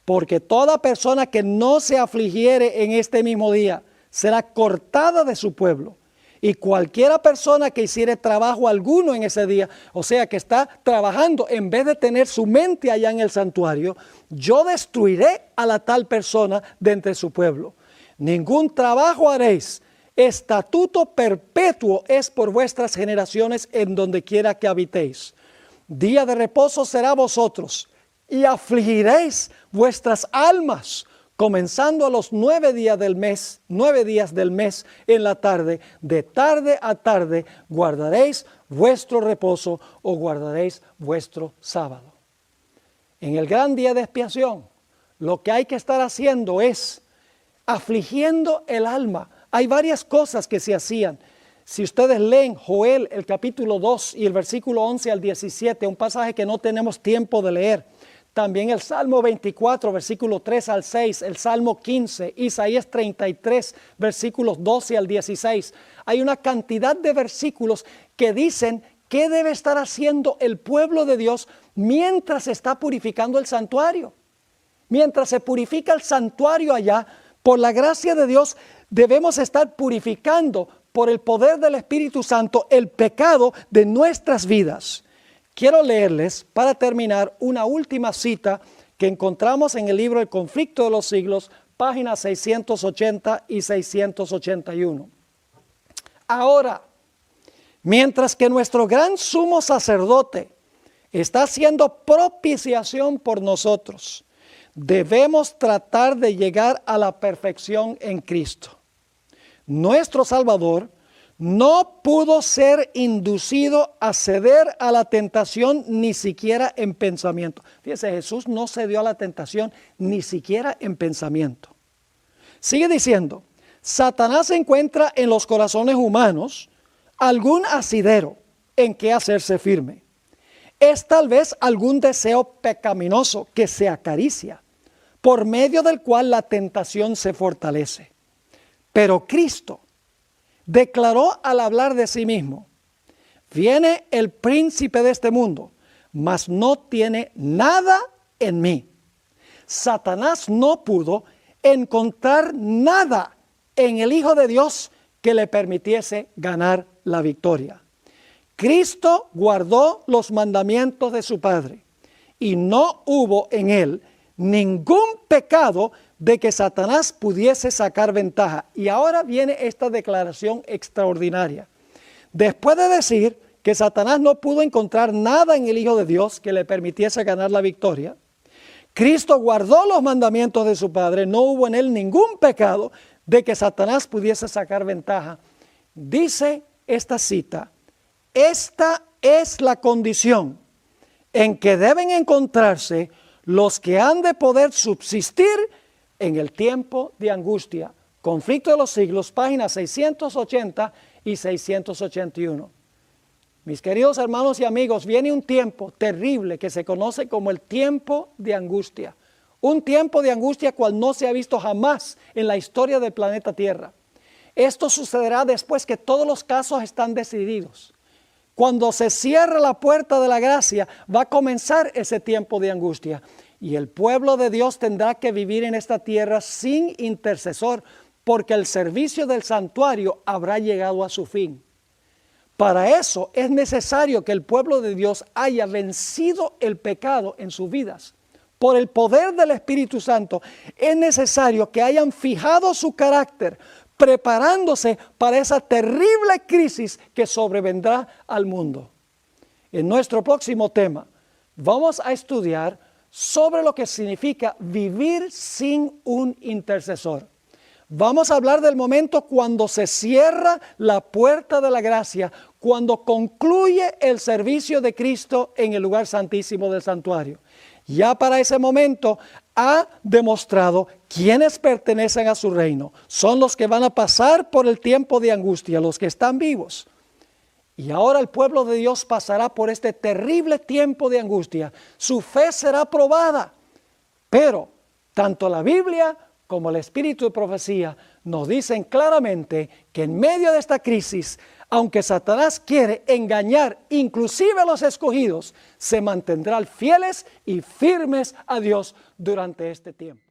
Porque toda persona que no se afligiere en este mismo día será cortada de su pueblo. Y cualquiera persona que hiciere trabajo alguno en ese día, o sea que está trabajando en vez de tener su mente allá en el santuario, yo destruiré a la tal persona de entre su pueblo. Ningún trabajo haréis. Estatuto perpetuo es por vuestras generaciones en donde quiera que habitéis. Día de reposo será vosotros, y afligiréis vuestras almas, comenzando a los 9 días del mes, 9 días del mes en la tarde, de tarde a tarde guardaréis vuestro reposo o guardaréis vuestro sábado. En el gran día de expiación, lo que hay que estar haciendo es afligiendo el alma. Hay varias cosas que se hacían. Si ustedes leen Joel, el capítulo 2 y el versículo 11 al 17, un pasaje que no tenemos tiempo de leer. También el Salmo 24, versículo 3 al 6, el Salmo 15, Isaías 33, versículos 12 al 16. Hay una cantidad de versículos que dicen qué debe estar haciendo el pueblo de Dios mientras se está purificando el santuario. Mientras se purifica el santuario allá, por la gracia de Dios, debemos estar purificando por el poder del Espíritu Santo el pecado de nuestras vidas. Quiero leerles, para terminar, una última cita que encontramos en el libro El Conflicto de los Siglos, páginas 680 y 681. Ahora, mientras que nuestro gran sumo sacerdote está haciendo propiciación por nosotros, debemos tratar de llegar a la perfección en Cristo. Nuestro Salvador no pudo ser inducido a ceder a la tentación ni siquiera en pensamiento. Fíjese, Jesús no cedió a la tentación ni siquiera en pensamiento. Sigue diciendo, Satanás encuentra en los corazones humanos algún asidero en que hacerse firme. Es tal vez algún deseo pecaminoso que se acaricia, por medio del cual la tentación se fortalece. Pero Cristo declaró al hablar de sí mismo, viene el príncipe de este mundo, mas no tiene nada en mí. Satanás no pudo encontrar nada en el Hijo de Dios que le permitiese ganar la victoria. Cristo guardó los mandamientos de su Padre y no hubo en él ningún pecado de que Satanás pudiese sacar ventaja. Y ahora viene esta declaración extraordinaria. Después de decir que Satanás no pudo encontrar nada en el Hijo de Dios que le permitiese ganar la victoria, Cristo guardó los mandamientos de su Padre, no hubo en él ningún pecado de que Satanás pudiese sacar ventaja. Dice esta cita, esta es la condición en que deben encontrarse los que han de poder subsistir en el tiempo de angustia. Conflicto de los Siglos, páginas 680 y 681. Mis queridos hermanos y amigos, viene un tiempo terrible que se conoce como el tiempo de angustia. Un tiempo de angustia cual no se ha visto jamás en la historia del planeta Tierra. Esto sucederá después que todos los casos están decididos. Cuando se cierra la puerta de la gracia, va a comenzar ese tiempo de angustia. Y el pueblo de Dios tendrá que vivir en esta tierra sin intercesor, porque el servicio del santuario habrá llegado a su fin. Para eso es necesario que el pueblo de Dios haya vencido el pecado en sus vidas. Por el poder del Espíritu Santo es necesario que hayan fijado su carácter, preparándose para esa terrible crisis que sobrevendrá al mundo. En nuestro próximo tema vamos a estudiar sobre lo que significa vivir sin un intercesor. Vamos a hablar del momento cuando se cierra la puerta de la gracia, cuando concluye el servicio de Cristo en el lugar santísimo del santuario. Ya para ese momento ha demostrado quiénes pertenecen a su reino. Son los que van a pasar por el tiempo de angustia, los que están vivos. Y ahora el pueblo de Dios pasará por este terrible tiempo de angustia. Su fe será probada. Pero tanto la Biblia como el Espíritu de profecía nos dicen claramente que en medio de esta crisis, aunque Satanás quiere engañar inclusive a los escogidos, se mantendrán fieles y firmes a Dios durante este tiempo.